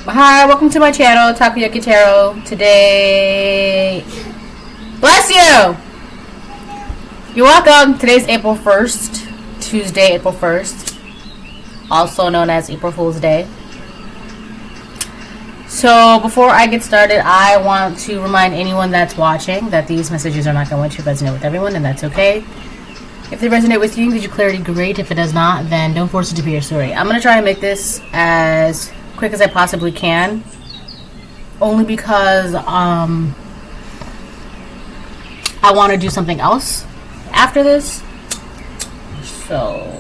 Hi, welcome to my channel, Takoyaki Tarot. Today, bless you! You're welcome. Today's April 1st, Tuesday, April 1st, also known as April Fool's Day. So, before I get started, I want to remind anyone that's watching that these messages are not going to resonate with everyone, and that's okay. If they resonate with you, gives you clarity, great. If it does not, then don't force it to be your story. I'm going to try and make this as quick as I possibly can, only because I want to do something else after this. So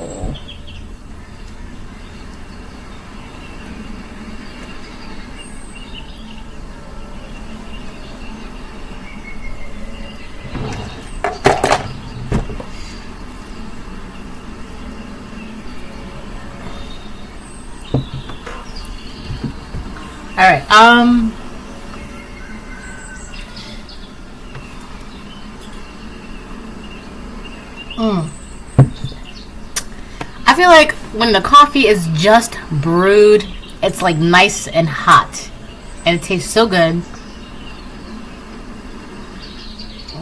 all right. I feel like when the coffee is just brewed, it's like nice and hot, and it tastes so good.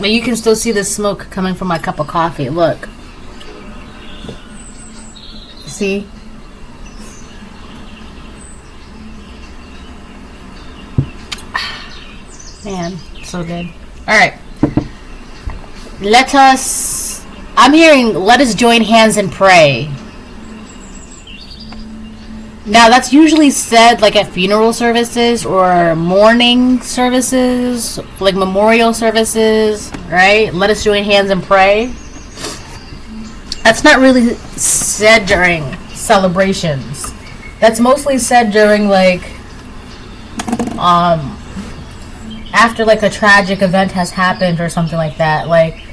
But you can still see the smoke coming from my cup of coffee. Look. See? Man, so good. Alright. I'm hearing, let us join hands and pray. Now, that's usually said like at funeral services or mourning services, like memorial services, right? Let us join hands and pray. That's not really said during celebrations. That's mostly said during like, after like a tragic event has happened or something like that. Like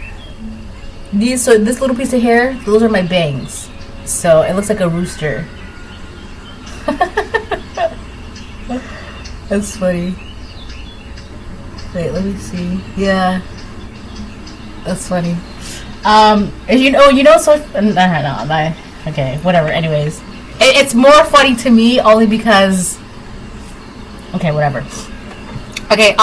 this little piece of hair, those are my bangs, so it looks like a rooster. That's funny. Wait, let me see. Yeah, that's funny. So okay, whatever. Anyways, it's more funny to me only because. Okay, whatever. Okay,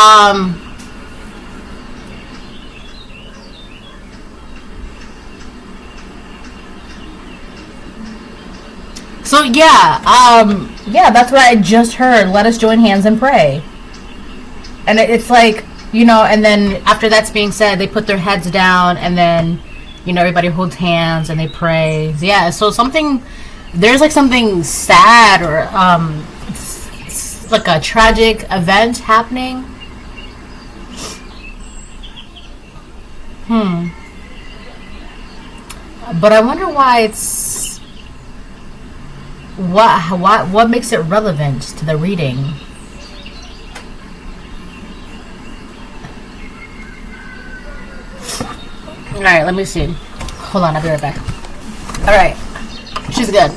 so yeah, that's what I just heard. Let us join hands and pray. And it's like, and then after that's being said, they put their heads down, and then, everybody holds hands and they pray. Yeah, so there's like something sad or, like a tragic event happening. But I wonder why it's what makes it relevant to the reading. All right, let me see. Hold on, I'll be right back. All right, she's good.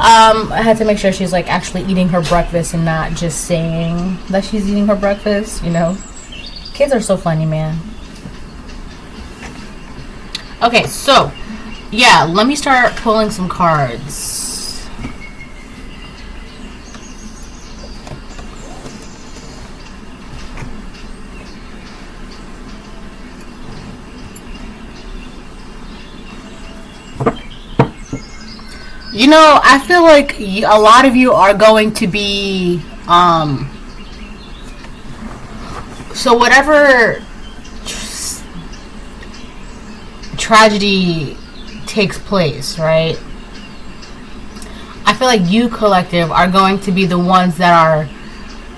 I had to make sure she's like actually eating her breakfast and not just saying that she's eating her breakfast, Kids are so funny, man. Okay, so yeah, let me start pulling some cards. I feel like a lot of you are going to be, so whatever tragedy takes place, right? I feel like you, collective, are going to be the ones that are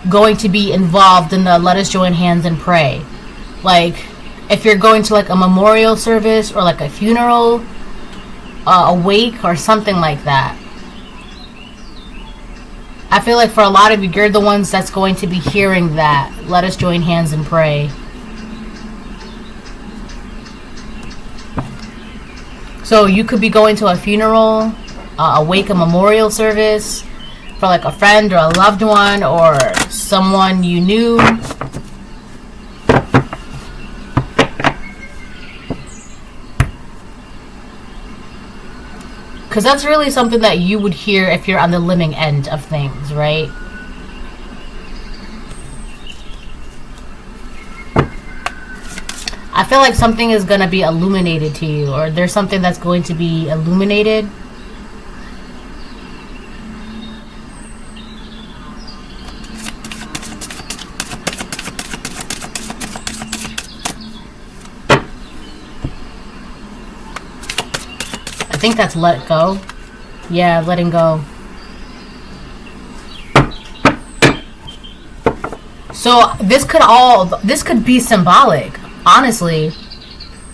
going to be involved in the let us join hands and pray. Like, if you're going to like a memorial service or like a funeral, a wake or something like that. I feel like for a lot of you, you're the ones that's going to be hearing that. Let us join hands and pray. So you could be going to a funeral, a wake, a memorial service for like a friend or a loved one or someone you knew. Because that's really something that you would hear if you're on the living end of things, right? I feel like something is going to be illuminated to you, or there's something that's going to be illuminated. I think that's let go. Yeah, letting go. So this could be symbolic, honestly.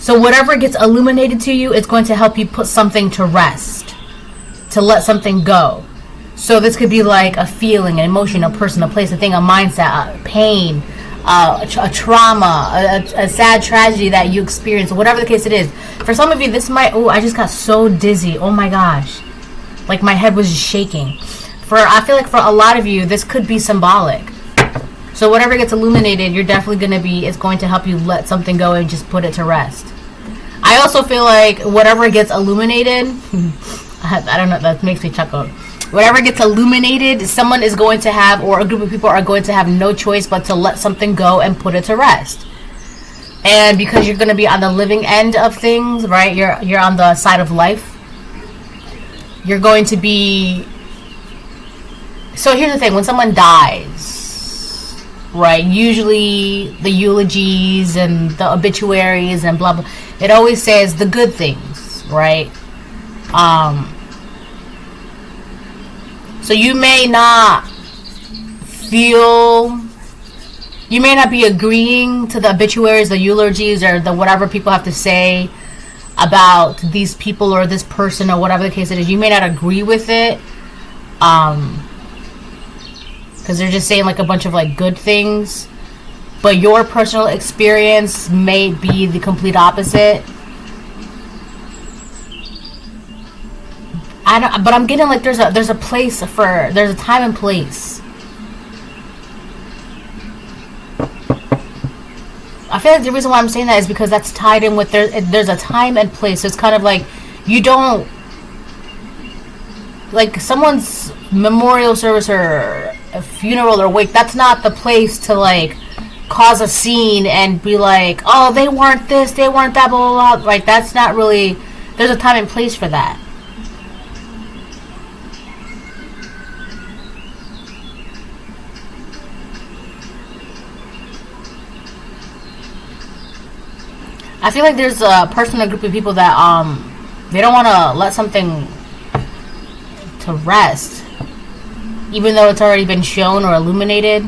So whatever gets illuminated to you, it's going to help you put something to rest, to let something go. So this could be like a feeling, an emotion, a person, a place, a thing, a mindset, a pain, a trauma, a sad tragedy that you experience, whatever the case it is. For some of you, this might, oh, I just got so dizzy. Oh my gosh. Like my head was just shaking. I feel like for a lot of you, this could be symbolic. So whatever gets illuminated, you're definitely going to be, it's going to help you let something go and just put it to rest. I also feel like whatever gets illuminated, I don't know, that makes me chuckle. Whatever gets illuminated, someone is going to have, or a group of people are going to have no choice but to let something go and put it to rest. And because you're going to be on the living end of things, right? You're on the side of life. You're going to be... So here's the thing. When someone dies, right? Usually the eulogies and the obituaries and blah, blah. It always says the good things, right? So you may not feel... You may not be agreeing to the obituaries, the eulogies, or the whatever people have to say about these people or this person or whatever the case it is. You may not agree with it. Because they're just saying like a bunch of like good things. But your personal experience may be the complete opposite. But I'm getting like there's a place for... There's a time and place. I feel like the reason why I'm saying that is because that's tied in with there's a time and place. So it's kind of like you don't... Like someone's memorial service or a funeral or wake, that's not the place to like cause a scene and be like, oh, they weren't this, they weren't that, blah, blah, blah. Like that's not really... There's a time and place for that. I feel like there's a person, a group of people that they don't want to let something to rest, even though it's already been shown or illuminated,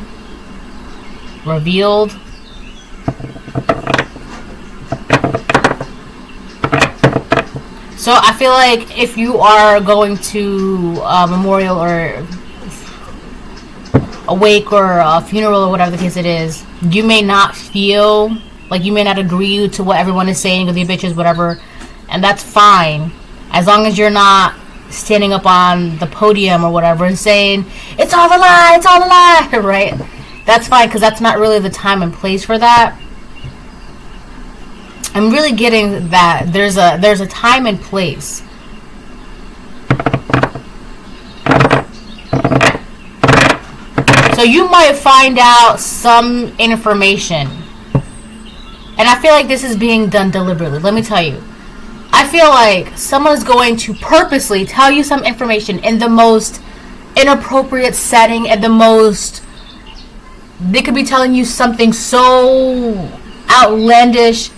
revealed. So I feel like if you are going to a memorial or a wake or a funeral or whatever the case it is, you may not feel... Like, you may not agree to what everyone is saying, or the bitches, whatever. And that's fine. As long as you're not standing up on the podium or whatever and saying, it's all a lie, it's all a lie, right? That's fine, because that's not really the time and place for that. I'm really getting that there's a time and place. So you might find out some information. And I feel like this is being done deliberately. Let me tell you. I feel like someone's going to purposely tell you some information in the most inappropriate setting, and the most... They could be telling you something so outlandish,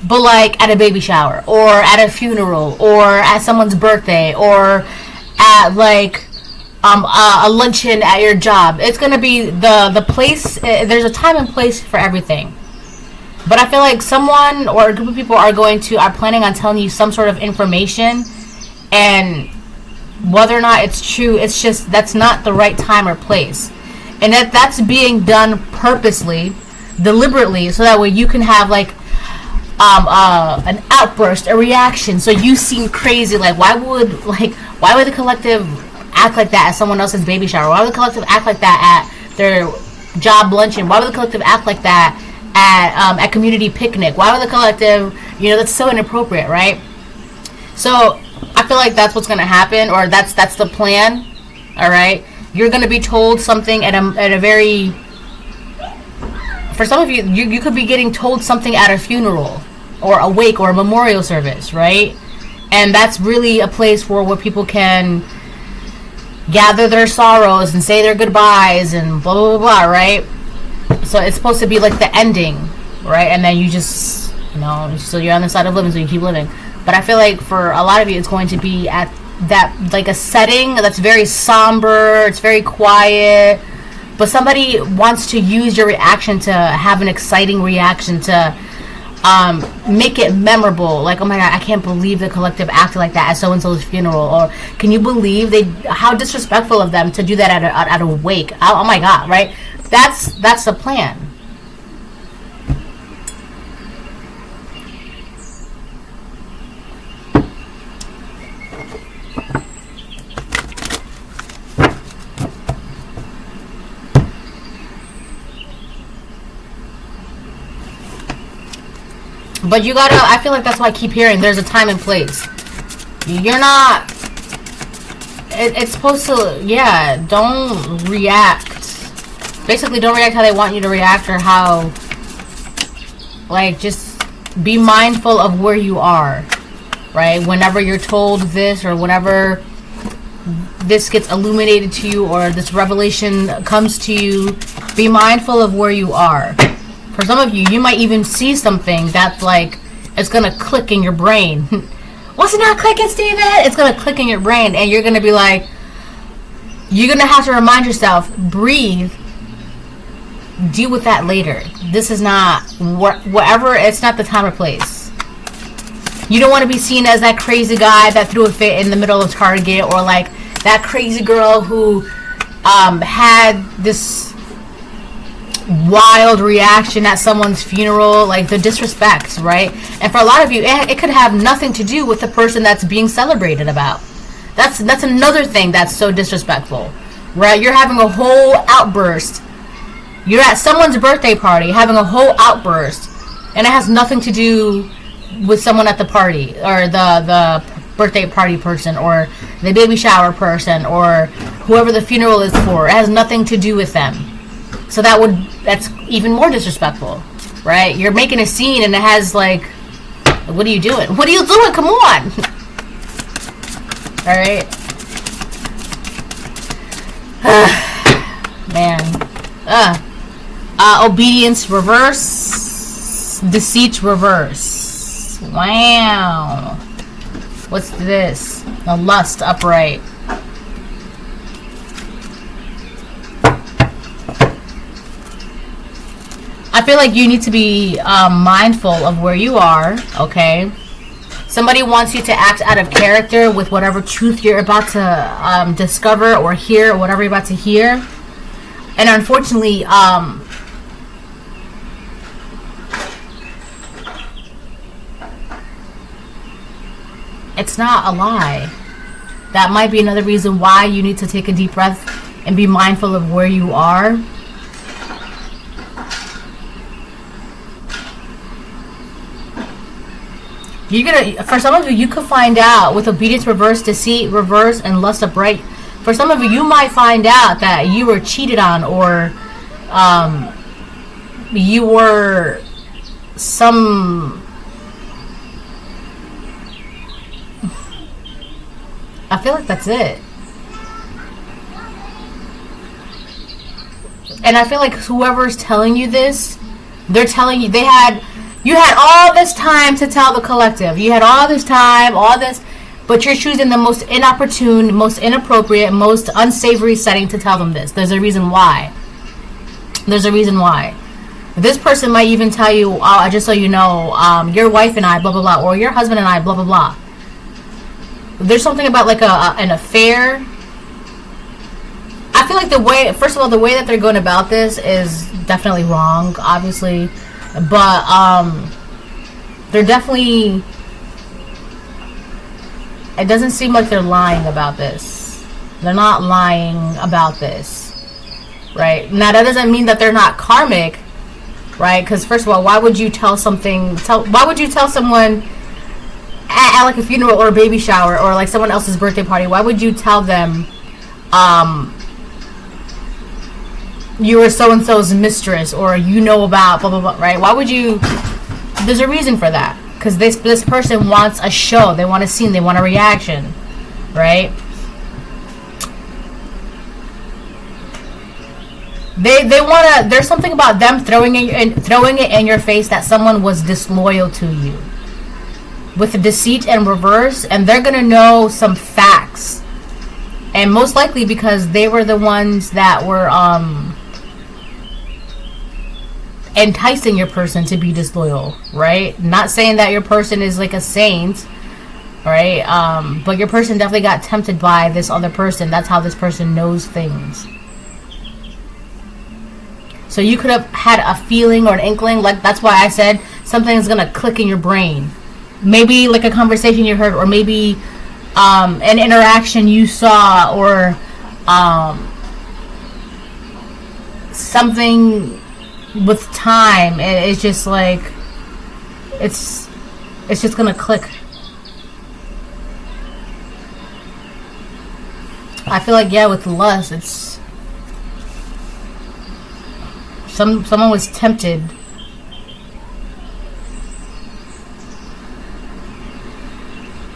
but like at a baby shower, or at a funeral, or at someone's birthday, or at like a luncheon at your job. It's going to be the place... There's a time and place for everything. But I feel like someone or a group of people are planning on telling you some sort of information, and whether or not it's true, it's just that's not the right time or place. And that's being done purposely, deliberately, so that way you can have like an outburst, a reaction. So you seem crazy. Like why would the collective act like that at someone else's baby shower? Why would the collective act like that at their job luncheon? Why would the collective act like that at community picnic? Why would the collective, that's so inappropriate, right? So I feel like that's what's going to happen, or that's the plan. All right, you're going to be told something at a very, for some of you, you could be getting told something at a funeral or a wake or a memorial service, right? And that's really a place where people can gather their sorrows and say their goodbyes and blah blah blah, blah, right? So it's supposed to be like the ending, right? And then you just, so you're on the side of living, so you keep living. But I feel like for a lot of you, it's going to be at that, like a setting that's very somber, it's very quiet, but somebody wants to use your reaction to have an exciting reaction to make it memorable. Like, oh my god, I can't believe the collective acted like that at so-and-so's funeral. Or can you believe how disrespectful of them to do that at a wake. Oh my god, right? That's the plan. But you gotta, I feel like that's why I keep hearing there's a time and place. You're not, it's supposed to, yeah, don't react. Basically, don't react how they want you to react, or how, like, just be mindful of where you are, right? Whenever you're told this, or whenever this gets illuminated to you, or this revelation comes to you, be mindful of where you are. For some of you, you might even see something that's like, it's going to click in your brain. What's it not clicking, Steven? It's going to click in your brain, and you're going to be like, you're going to have to remind yourself, breathe, deal with that later. This is not, whatever, it's not the time or place. You don't want to be seen as that crazy guy that threw a fit in the middle of Target, or like that crazy girl who had this wild reaction at someone's funeral, like the disrespect, right? And for a lot of you, it could have nothing to do with the person that's being celebrated about. That's another thing that's so disrespectful, right? You're having a whole outburst. You're at someone's birthday party having a whole outburst, and it has nothing to do with someone at the party, or the birthday party person, or the baby shower person, or whoever the funeral is for. It has nothing to do with them. So that's even more disrespectful, right? You're making a scene, and it has like, what are you doing? What are you doing? Come on. All right. Man. Obedience reverse. Deceit reverse. Wow. What's this? The lust upright. I feel like you need to be mindful of where you are, okay? Somebody wants you to act out of character with whatever truth you're about to discover or hear, or whatever you're about to hear. And unfortunately, it's not a lie. That might be another reason why you need to take a deep breath and be mindful of where you are. For some of you, you could find out with obedience reverse, deceit reverse, and lust upright. For some of you, you might find out that you were cheated on, or you were I feel like that's it. And I feel like whoever's telling you this, they're telling you you had all this time to tell the collective. You had all this time, but you're choosing the most inopportune, most inappropriate, most unsavory setting to tell them this. There's a reason why. This person might even tell you, oh, just so you know, your wife and I, blah, blah, blah, or your husband and I, blah, blah, blah. There's something about like an affair. I feel like the way that they're going about this is definitely wrong, obviously. But they're definitely, it doesn't seem like they're lying about this. They're not lying about this, right? Now that doesn't mean that they're not karmic, right? Because first of all, why would you tell someone at like a funeral or a baby shower or like someone else's birthday party, why would you tell them you were so-and-so's mistress, or you know about blah blah blah, right? Why would you? There's a reason for that, because this person wants a show, they want a scene, they want a reaction, right? They want to. There's something about them throwing it in your face that someone was disloyal to you, with the deceit and reverse, and they're gonna know some facts, and most likely because they were the ones that were enticing your person to be disloyal, right? Not saying that your person is like a saint, right? But your person definitely got tempted by this other person. That's how this person knows things. So you could have had a feeling or an inkling, like that's why I said something's gonna click in your brain. Maybe like a conversation you heard, or maybe an interaction you saw, or something with time. It's just like it's just gonna click. I feel like, yeah, with lust, it's someone was tempted.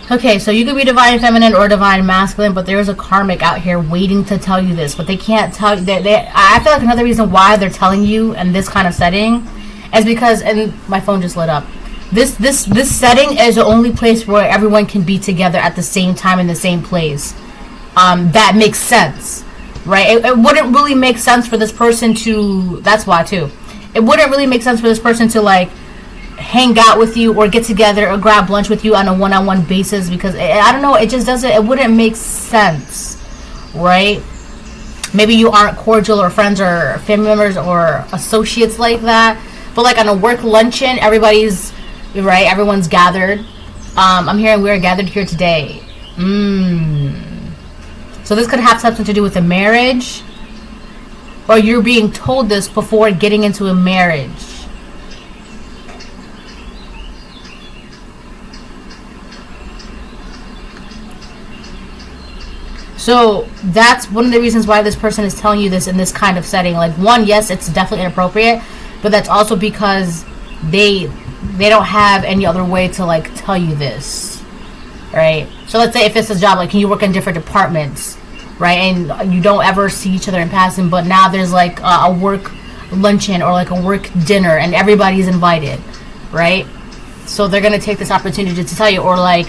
Okay, so you could be divine feminine or divine masculine, but there's a karmic out here waiting to tell you this, but they can't tell you. I feel like another reason why they're telling you in this kind of setting is because, and my phone just lit up, this setting is the only place where everyone can be together at the same time in the same place. That makes sense, right? It wouldn't really make sense for this person to, that's why too, it wouldn't really make sense for this person to like hang out with you or get together or grab lunch with you on a one-on-one basis, because I don't know, it just doesn't, it wouldn't make sense, right? Maybe you aren't cordial or friends or family members or associates like that, but like on a work luncheon, everybody's right, everyone's gathered. I'm hearing we're gathered here today. So this could have something to do with a marriage, or you're being told this before getting into a marriage. So that's one of the reasons why this person is telling you this in this kind of setting. Like, one, yes, it's definitely inappropriate, but that's also because they don't have any other way to like tell you this, right? So let's say if it's a job, like, can you work in different departments, right? And you don't ever see each other in passing, but now there's like a work luncheon or like a work dinner and everybody's invited, right? So they're gonna take this opportunity to tell you, or like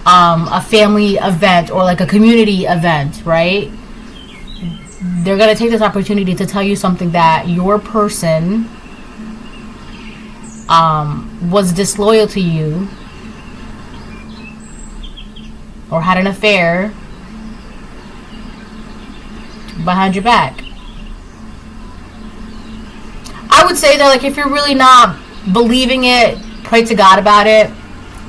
a family event or like a community event, right? They're gonna take this opportunity to tell you something that your person was disloyal to you or had an affair behind your back. I would say that, like, if you're really not believing it, pray to God about it,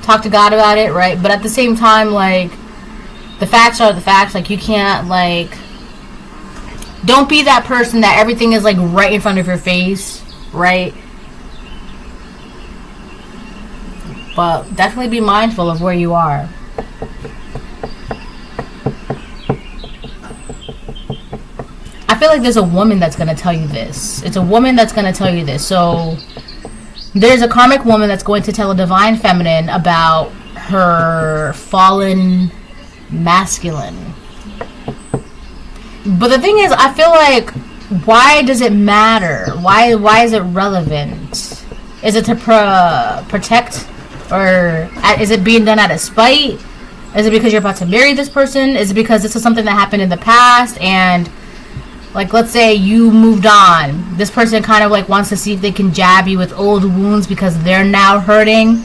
talk to God about it, right? But at the same time, like, the facts are the facts. Like, you can't, like, don't be that person that everything is like right in front of your face, right? But definitely be mindful of where you are. I feel like there's a woman that's going to tell you this. It's a woman that's going to tell you this. So there's a karmic woman that's going to tell a divine feminine about her fallen masculine. But the thing is, I feel like, why does it matter? Why is it relevant? Is it to protect? Or is it being done out of spite? Is it because you're about to marry this person? Is it because this is something that happened in the past, and like, let's say you moved on, this person kind of like wants to see if they can jab you with old wounds because they're now hurting.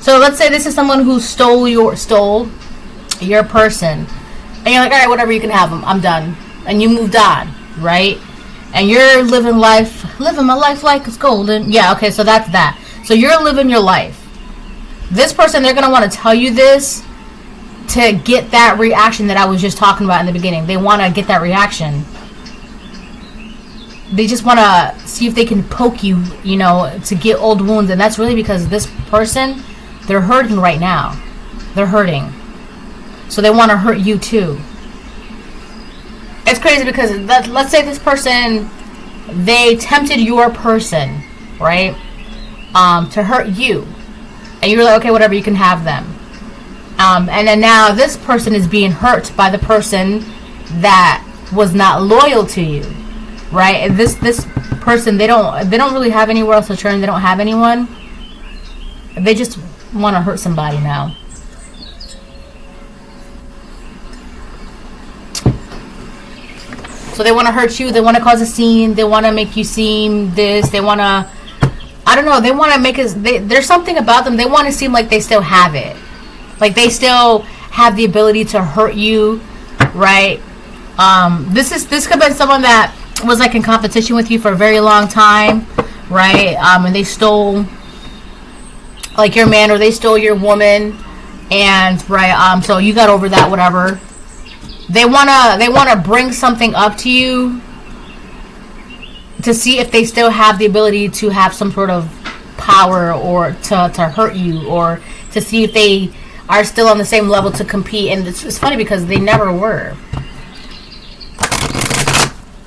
So let's say this is someone who stole your person, and you're like, all right, whatever, you can have them, I'm done, and you moved on, right? And you're living my life like it's golden. Yeah, okay, so that's that. So you're living your life. This person, they're going to want to tell you this to get that reaction that I was just talking about in the beginning. They want to get that reaction. They just want to see if they can poke you, you know, to get old wounds. And that's really because this person, they're hurting right now. They're hurting. So they want to hurt you too. It's crazy because let's say this person, they tempted your person, right? To hurt you. And you're like, okay, whatever, you can have them. And then now this person is being hurt by the person that was not loyal to you, right? And this person, they don't really have anywhere else to turn. They don't have anyone. They just want to hurt somebody now. So they want to hurt you. They want to cause a scene. They want to make you seem this. They want to, I don't know. They want to make us. There's something about them. They want to seem like they still have it. Like they still have the ability to hurt you, right? This could have been someone that was like in competition with you for a very long time, right? And they stole like your man, or they stole your woman, and right. So you got over that, whatever. They wanna bring something up to you to see if they still have the ability to have some sort of power, or to hurt you, or to see if they are still on the same level to compete. And it's funny because they never were.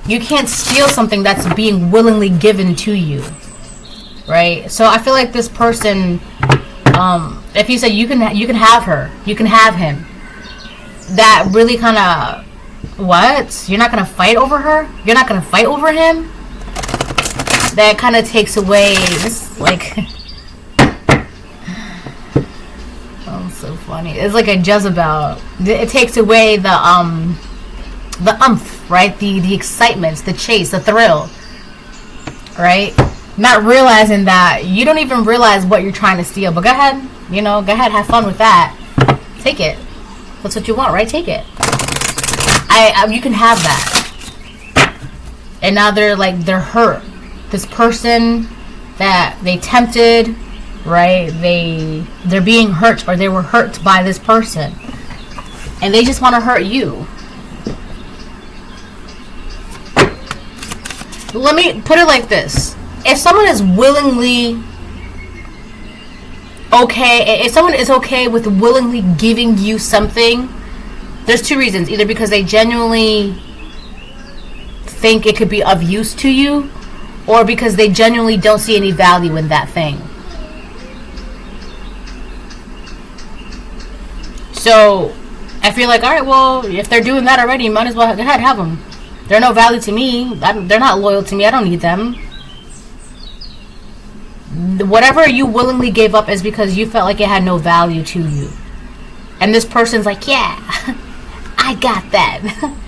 You can't steal something that's being willingly given to you, right? So I feel like this person, if you said you can have her, you can have him, that really kind of, what? You're not going to fight over her? You're not going to fight over him? That kind of takes away this, like, oh, so funny. It's like a Jezebel. It takes away the umph, right? The excitement, the chase, the thrill, right? Not realizing that you don't even realize what you're trying to steal. But go ahead, go ahead, have fun with that. Take it. That's what you want, right? Take it. You can have that. And now they're hurt. This person that they tempted, right? They're being hurt, or they were hurt by this person, and they just want to hurt you. Let me put it like this: if someone is willingly okay, if someone is okay with willingly giving you something, there's two reasons: either because they genuinely think it could be of use to you, or because they genuinely don't see any value in that thing. So if you're like, all right, well, if they're doing that already, you might as well go ahead, have them. They're no value to me. They're not loyal to me. I don't need them. Whatever you willingly gave up is because you felt like it had no value to you. And this person's like, yeah, I got that.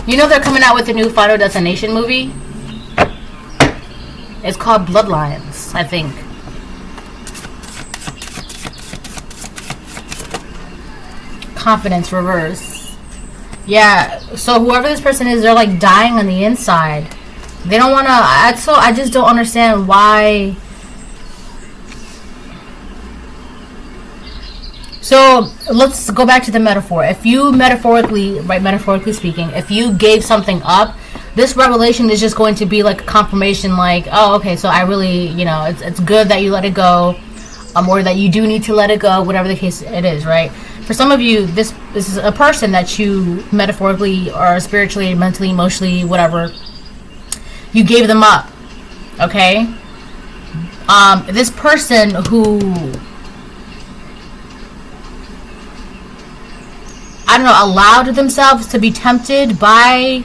You know they're coming out with a new Final Destination movie? It's called Bloodlines, I think. Confidence reverse. Yeah, so whoever this person is, they're like dying on the inside. They don't want to. I just don't understand why. So let's go back to the metaphor. If you metaphorically speaking, if you gave something up, this revelation is just going to be like a confirmation, like, oh, okay, so I really, it's good that you let it go, or that you do need to let it go, whatever the case it is, right? For some of you, this is a person that you metaphorically or spiritually, mentally, emotionally, whatever, you gave them up, okay? This person who, I don't know, allowed themselves to be tempted by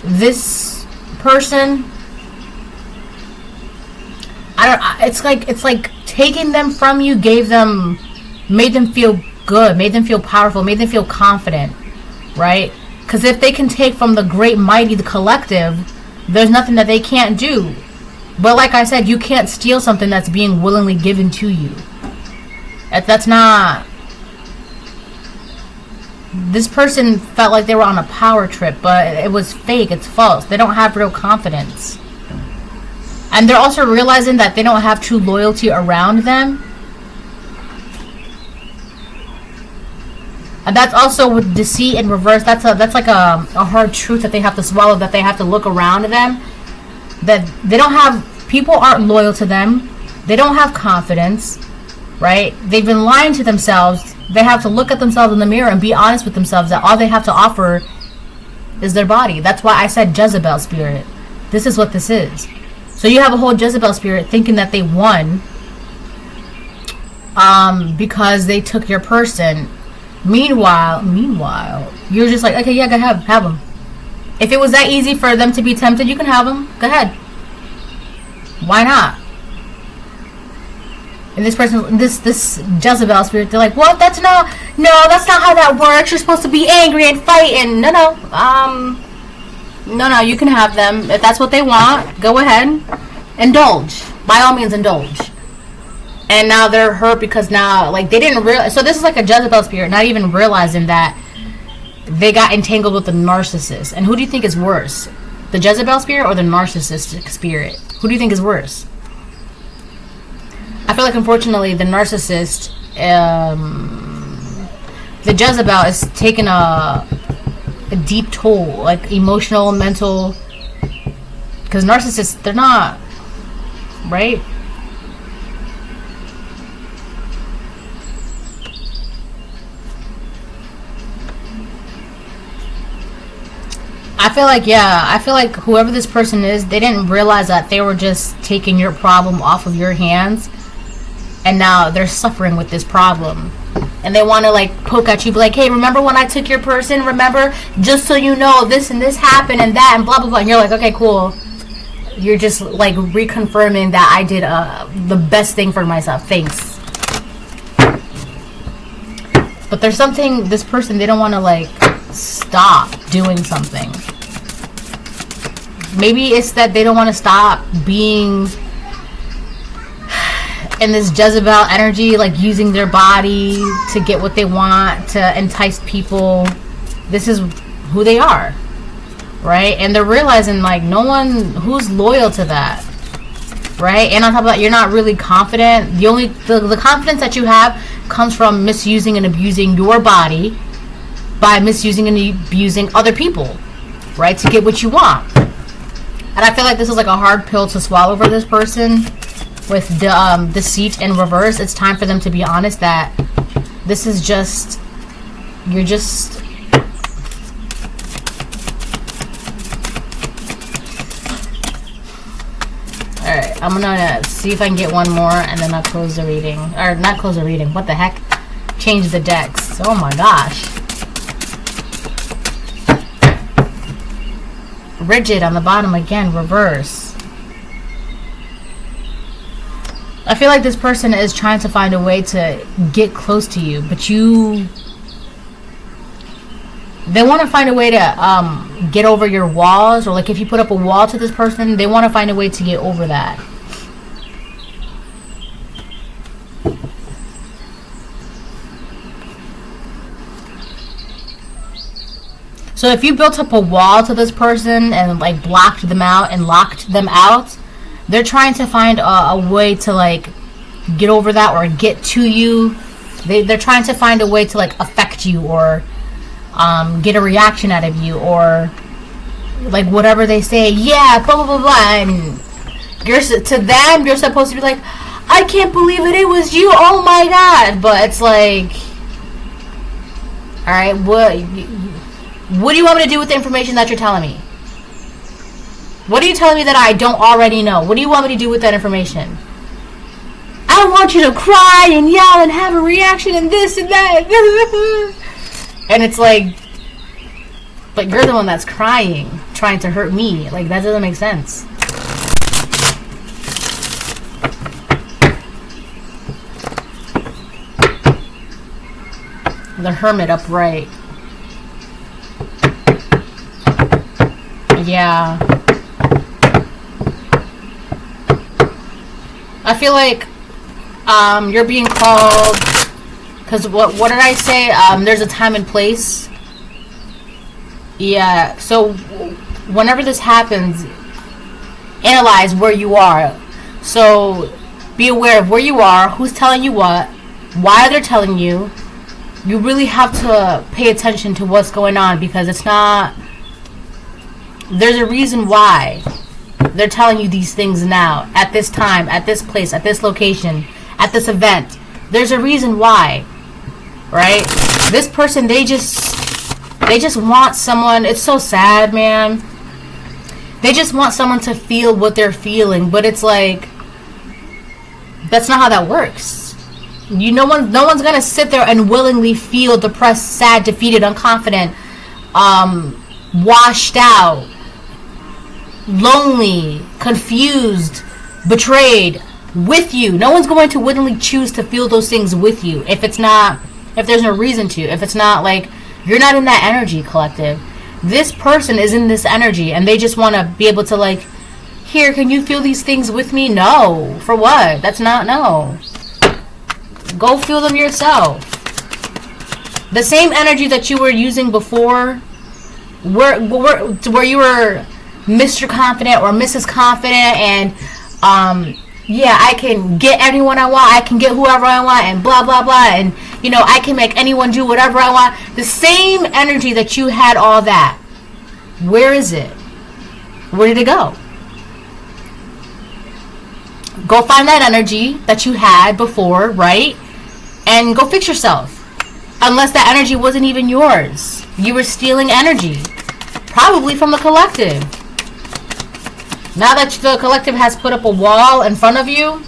this person. It's like taking them from you, made them feel good, made them feel powerful, made them feel confident, right? Because if they can take from the great mighty, the collective, there's nothing that they can't do. But like I said, you can't steal something that's being willingly given to you. That's not. This person felt like they were on a power trip, but it was fake. It's false. They don't have real confidence. And they're also realizing that they don't have true loyalty around them. And that's also with deceit in reverse. That's like a hard truth that they have to swallow, that they have to look around them. That they don't have, people aren't loyal to them. They don't have confidence, right? They've been lying to themselves. They have to look at themselves in the mirror and be honest with themselves that all they have to offer is their body. That's why I said Jezebel spirit. This is what this is. So you have a whole Jezebel spirit thinking that they won because they took your person. Meanwhile, you're just like, okay, yeah, go ahead, have them. If it was that easy for them to be tempted, you can have them. Go ahead. Why not? And this person, this Jezebel spirit, they're like, what? That's not how that works. You're supposed to be angry and fight. And no, you can have them if that's what they want. Go ahead, indulge. By all means, indulge. And now they're hurt because now, like, they didn't realize. So this is like a Jezebel spirit, not even realizing that they got entangled with the narcissist. And who do you think is worse? The Jezebel spirit or the narcissistic spirit? Who do you think is worse? I feel like, unfortunately, the narcissist, the Jezebel is taking a deep toll, like emotional, mental. Because narcissists, they're not, right? I feel like whoever this person is, they didn't realize that they were just taking your problem off of your hands, and now they're suffering with this problem, and they want to like poke at you, be like, hey, remember when I took your person? Remember, just so you know, this and this happened and that and blah blah blah. And you're like, okay, cool. You're just like reconfirming that I did the best thing for myself. Thanks. But there's something, this person, they don't want to like stop doing something. Maybe it's that they don't want to stop being in this Jezebel energy, like using their body to get what they want, to entice people. This is who they are, right? And they're realizing like no one who's loyal to that, right? And on top of that, you're not really confident. The confidence that you have comes from misusing and abusing your body by misusing and abusing other people, right, to get what you want. And I feel like this is like a hard pill to swallow for this person with the deceit in reverse. It's time for them to be honest that this is just, you're just, alright, I'm gonna see if I can get one more and then I'll close the reading. Or not close the reading, what the heck? Change the decks. Oh my gosh. Rigid on the bottom again, reverse. I feel like this person is trying to find a way to get close to you, but they want to find a way to get over your walls, or like if you put up a wall to this person, they want to find a way to get over that. So if you built up a wall to this person and like blocked them out and locked them out, they're trying to find a way to like get over that or get to you. They're trying to find a way to like affect you or get a reaction out of you, or like whatever they say, yeah, blah blah blah blah. And to them, you're supposed to be like, I can't believe it was you, oh my god. But it's like, alright, what do you want me to do with the information that you're telling me? What are you telling me that I don't already know? What do you want me to do with that information? I want you to cry and yell and have a reaction and this and that. And it's like, but you're the one that's crying, trying to hurt me. Like, that doesn't make sense. The Hermit upright. Yeah. I feel like you're being called, because what did I say? There's a time and place. Yeah, so whenever this happens, analyze where you are. So be aware of where you are, who's telling you what, why they're telling you, you really have to pay attention to what's going on, because it's not, there's a reason why they're telling you these things now, at this time, at this place, at this location, at this event. There's a reason why, right? This person, they just want someone. It's so sad, man. They just want someone to feel what they're feeling, but it's like, that's not how that works. No one's gonna sit there and willingly feel depressed, sad, defeated, unconfident, washed out, lonely, confused, betrayed with you. No one's going to willingly choose to feel those things with you if there's no reason to. If it's not like, you're not in that energy, collective. This person is in this energy, and they just want to be able to, like, here, can you feel these things with me? No. For what? That's not, no. Go feel them yourself. The same energy that you were using before, where you were Mr. Confident or Mrs. Confident, and yeah, I can get anyone I want, I can get whoever I want, and blah blah blah, and you know, I can make anyone do whatever I want. The same energy that you had, all that, where is it? Where did it go? Go find that energy that you had before, right? And go fix yourself. Unless that energy wasn't even yours. You were stealing energy. Probably from the collective. Now that the collective has put up a wall in front of you,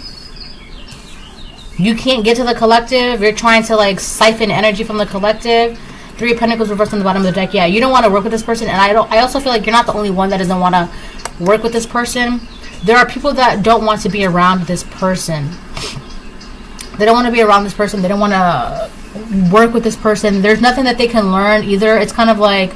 you can't get to the collective. You're trying to, like, siphon energy from the collective. 3 of Pentacles reversed on the bottom of the deck. Yeah, you don't want to work with this person. And I also feel like you're not the only one that doesn't want to work with this person. There are people that don't want to be around this person. They don't want to be around this person. They don't want to work with this person. There's nothing that they can learn either. It's kind of like,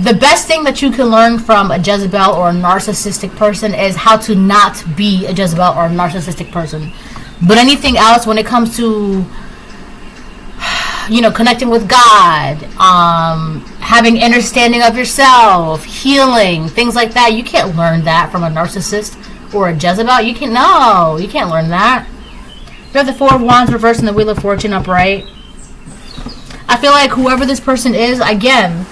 the best thing that you can learn from a Jezebel or a narcissistic person is how to not be a Jezebel or a narcissistic person. But anything else, when it comes to, you know, connecting with God, having understanding of yourself, healing, things like that, you can't learn that from a narcissist or a Jezebel. You can't learn that. You have the 4 of Wands reversed and the Wheel of Fortune upright. I feel like whoever this person is, again,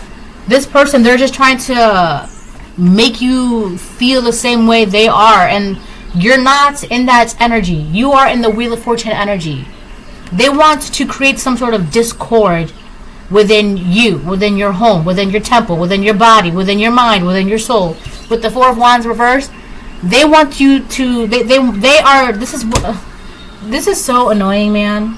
this person, they're just trying to make you feel the same way they are, and you're not in that energy. You are in the Wheel of Fortune energy. They want to create some sort of discord within you, within your home, within your temple, within your body, within your mind, within your soul. With the 4 of Wands reversed, they want you to, they are, this is so annoying, man.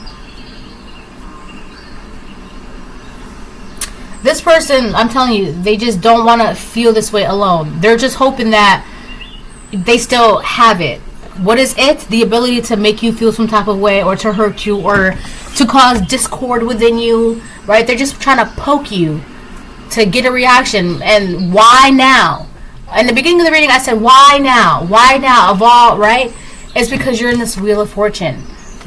This person, I'm telling you, they just don't want to feel this way alone. They're just hoping that they still have it. What is it? The ability to make you feel some type of way, or to hurt you, or to cause discord within you, right? They're just trying to poke you to get a reaction. And why now? In the beginning of the reading, I said, why now? Why now? Of all, right? It's because you're in this Wheel of Fortune.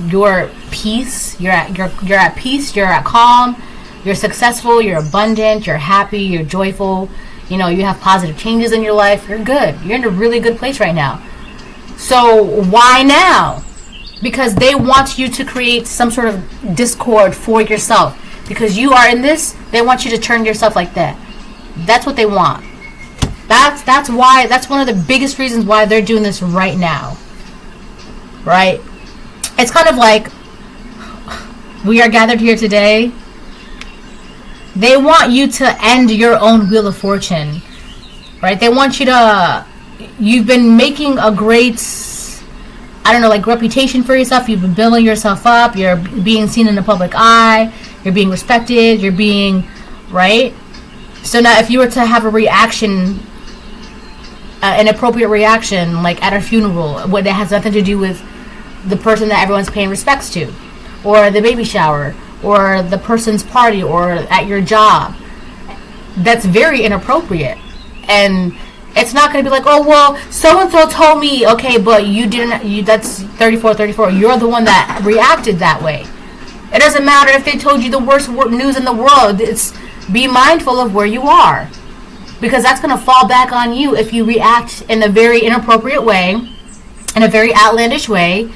You're peace. You're at peace. You're at calm. You're successful. You're abundant. You're happy. You're joyful. You know, you have positive changes in your life. You're good. You're in a really good place right now. So why now? Because they want you to create some sort of discord for yourself. Because you are in this, they want you to turn yourself like that. That's what they want. That's why, that's one of the biggest reasons why they're doing this right now. Right? It's kind of like, we are gathered here today. They want you to end your own Wheel of Fortune. Right? They want you to, you've been making a great, I don't know, like reputation for yourself. You've been building yourself up. You're being seen in the public eye. You're being respected. You're being, right? So now if you were to have a reaction, an appropriate reaction, like at a funeral, what it has nothing to do with the person that everyone's paying respects to, or the baby shower, or the person's party, or at your job, that's very inappropriate. And it's not going to be like, oh, well, so-and-so told me, okay, but you didn't, that's 34. You're the one that reacted that way. It doesn't matter if they told you the worst news in the world. It's, be mindful of where you are. Because that's going to fall back on you if you react in a very inappropriate way, in a very outlandish way,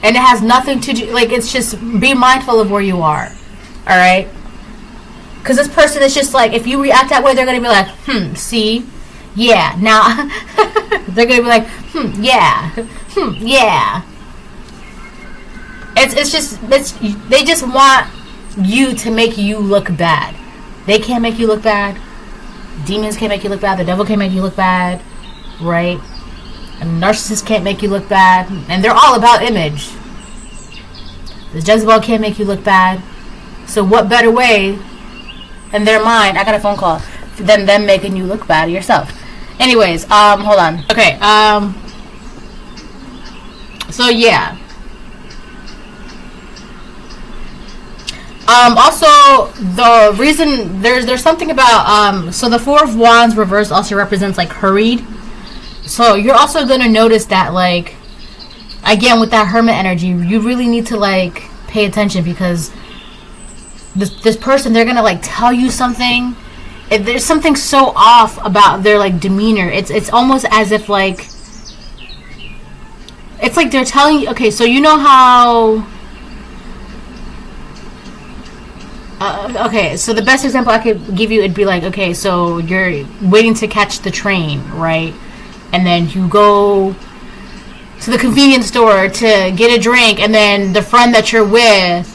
And it has nothing to do, like, it's just, be mindful of where you are. Alright? Because this person is just like, if you react that way, they're going to be like, see? Yeah. Now, they're going to be like, yeah. Yeah. They just want you to make you look bad. They can't make you look bad. Demons can't make you look bad. The devil can't make you look bad. Right? And narcissists can't make you look bad. And they're all about image. The Jezebel can't make you look bad. So what better way, in their mind, I got a phone call, than them making you look bad yourself. Anyways, hold on. Okay, so yeah. Also, the reason, there's something about, so the Four of Wands reverse also represents, like, hurried. So you're also going to notice that, like, again, with that Hermit energy, you really need to, like, pay attention, because this person, they're going to, like, tell you something. If there's something so off about their, like, demeanor. It's almost as if, like, it's like they're telling you, okay, so you know how, okay, so the best example I could give you, it'd be like, okay, so you're waiting to catch the train, right? And then you go to the convenience store to get a drink, and then the friend that you're with,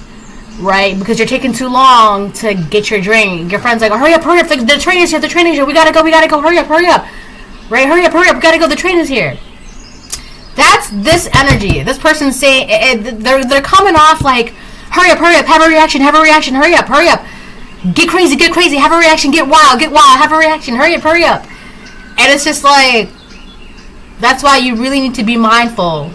right, because you're taking too long to get your drink, your friend's like, oh, hurry up, the train is here, we gotta go, hurry up, right, hurry up, we gotta go, the train is here. That's this energy. This person's saying, they're coming off like, hurry up, have a reaction, hurry up, get crazy, have a reaction, get wild, have a reaction, hurry up. And it's just like, that's why you really need to be mindful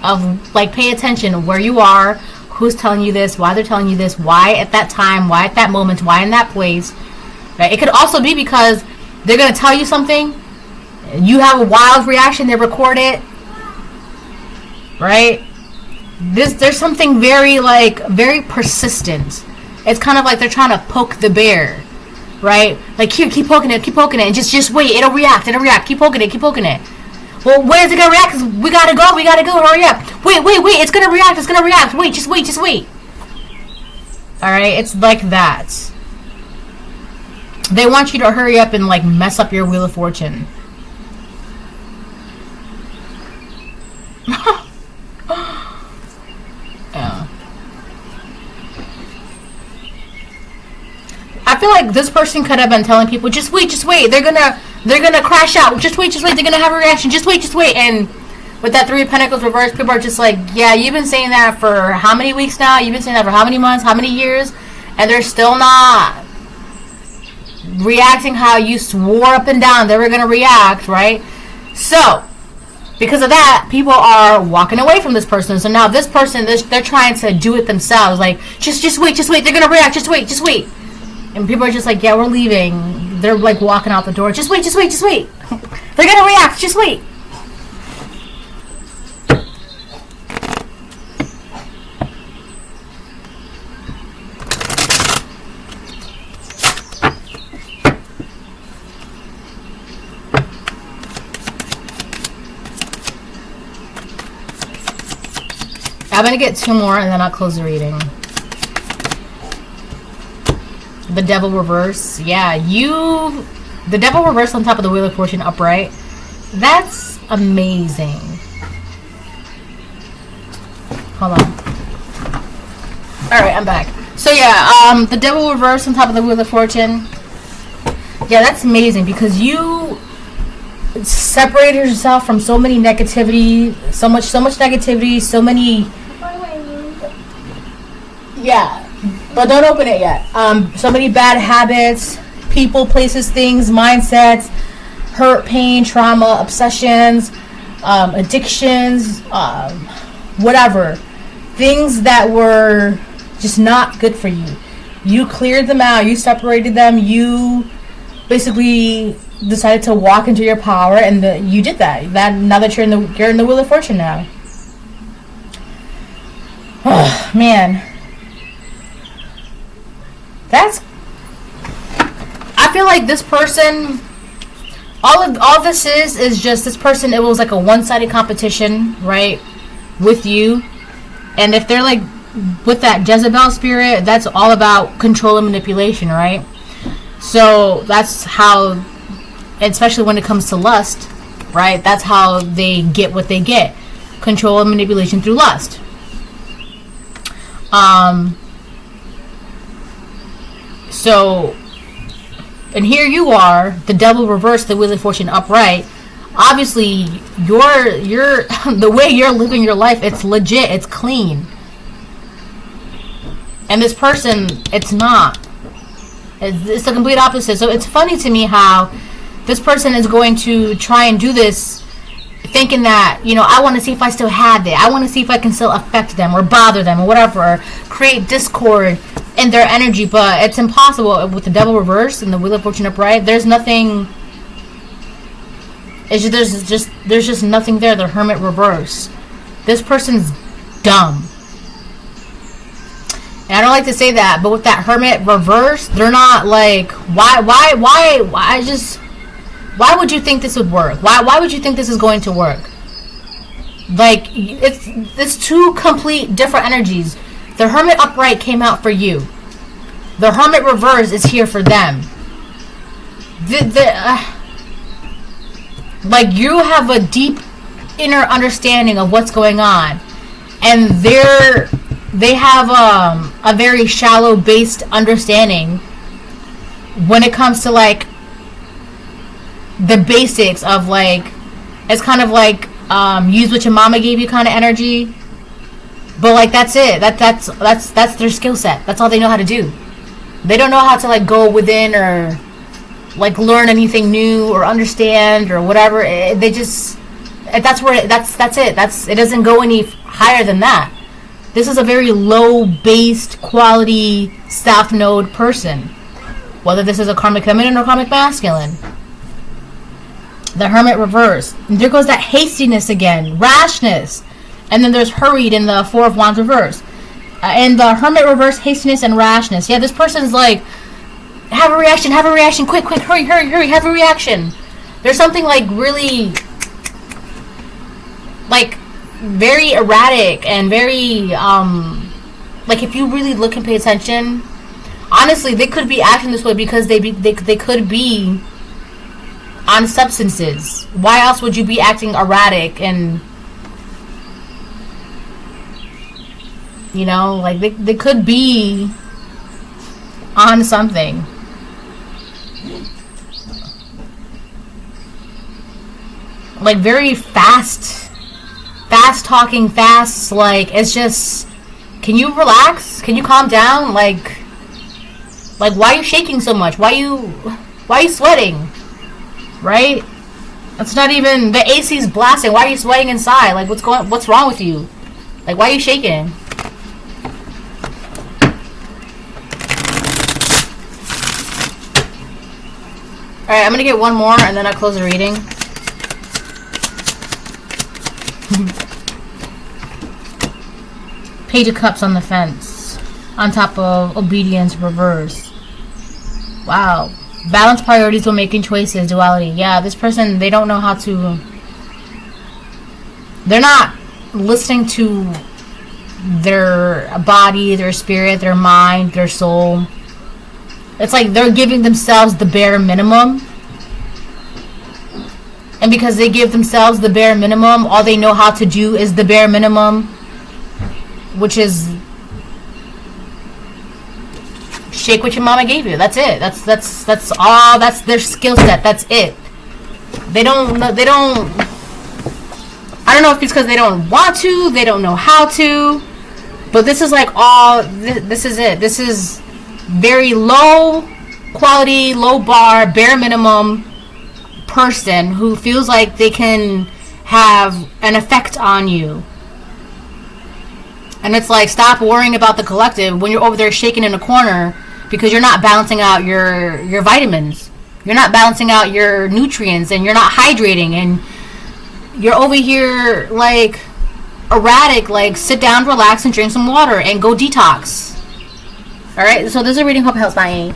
of, like, pay attention to where you are, who's telling you this, why they're telling you this, why at that time, why at that moment, why in that place. Right? It could also be because they're going to tell you something, you have a wild reaction, they record it, right? There's something very, like, very persistent. It's kind of like they're trying to poke the bear, right? Like, here, keep poking it, and just wait, it'll react, keep poking it. Well, when is it gonna react? 'Cause we gotta go, hurry up. Wait, it's gonna react, wait, just wait. Alright, it's like that. They want you to hurry up and, like, mess up your Wheel of Fortune. Yeah. I feel like this person could have been telling people, just wait, they're gonna crash out, just wait, they're gonna have a reaction, just wait. And with that Three of Pentacles reverse, people are just like, yeah, you've been saying that for how many weeks now, you've been saying that for how many months, how many years, and they're still not reacting how you swore up and down they were gonna react, right? So because of that, people are walking away from this person. So now this person, they're trying to do it themselves, like, just wait, they're gonna react, just wait. And people are just like, yeah, we're leaving. They're, like, walking out the door. Just wait. They're gonna react. Just wait. I'm gonna get two more and then I'll close the reading. The Devil reverse. Yeah, the Devil reverse on top of the Wheel of Fortune upright. That's amazing. Hold on. Alright, I'm back. So yeah, the Devil reverse on top of the Wheel of Fortune. Yeah, that's amazing because you separated yourself from so many negativity, so much negativity, so many. Yeah. But don't open it yet. So many bad habits, people, places, things, mindsets, hurt, pain, trauma, obsessions, addictions, whatever. Things that were just not good for you. You cleared them out. You separated them. You basically decided to walk into your power, and you did that. Now that you're in the Wheel of Fortune now. Oh, man. I feel like this person, all this is just this person, it was like a one-sided competition, right, with you, And if they're like with that Jezebel spirit, that's all about control and manipulation, right? So that's how, especially when it comes to lust, right? That's how they get what they get. Control and manipulation through lust. So, and here you are, the devil reversed, the wheel of fortune upright. Obviously, you're the way you're living your life, it's legit, it's clean. And this person, it's not. It's the complete opposite. So it's funny to me how this person is going to try and do this thinking that, you know, I want to see if I still have it. I want to see if I can still affect them or bother them or whatever, or create discord in their energy. But it's impossible with the devil reversed and the wheel of fortune upright. There's nothing. There's just nothing there. The hermit reverse. This person's dumb. And I don't like to say that, but with that hermit reverse, they're not like, why would you think this would work? Why would you think this is going to work? Like, it's two complete different energies. The hermit upright came out for you. The hermit reverse is here for them. Like, you have a deep inner understanding of what's going on, and they have a very shallow based understanding when it comes to like the basics of like, it's kind of like use what your mama gave you kind of energy. But like, that's it. That's their skill set. That's all they know how to do. They don't know how to like go within or like learn anything new or understand or whatever. They just, that's it. It doesn't go any higher than that. This is a very low-based quality South Node person. Whether this is a karmic feminine or karmic masculine. The hermit reverse. And there goes that hastiness again. Rashness. And then there's hurried in the Four of Wands reverse. And the hermit reverse, hastiness and rashness. Yeah, this person's like, have a reaction, quick, hurry, have a reaction. There's something like really, like, very erratic and very like, if you really look and pay attention, honestly, they could be acting this way because they could be on substances. Why else would you be acting erratic? And you know, like, they could be on something. Like, very fast talking, fast, like, it's just, can you relax? Can you calm down? Like, why are you shaking so much? Why are you sweating? Right? It's not even, the AC's blasting. Why are you sweating inside? Like, what's wrong with you? Like, why are you shaking? Alright, I'm gonna get one more and then I'll close the reading. Page of Cups on the fence. On top of obedience reverse. Wow. Balanced priorities when making choices. Duality. Yeah, this person, they don't know how to... They're not listening to their body, their spirit, their mind, their soul. It's like they're giving themselves the bare minimum. And because they give themselves the bare minimum, all they know how to do is the bare minimum. Which is shake what your mama gave you. That's it. That's all. That's their skill set. That's it. They don't. I don't know if it's because they don't want to. They don't know how to. But this is like all. This is it. This is very low quality, low bar, bare minimum person who feels like they can have an effect on you. And it's like, stop worrying about the collective when you're over there shaking in a corner because you're not balancing out your vitamins. You're not balancing out your nutrients and you're not hydrating and you're over here like erratic. Like, sit down, relax, and drink some water and go detox. Alright, so this is a reading. Hope it helps. Bye.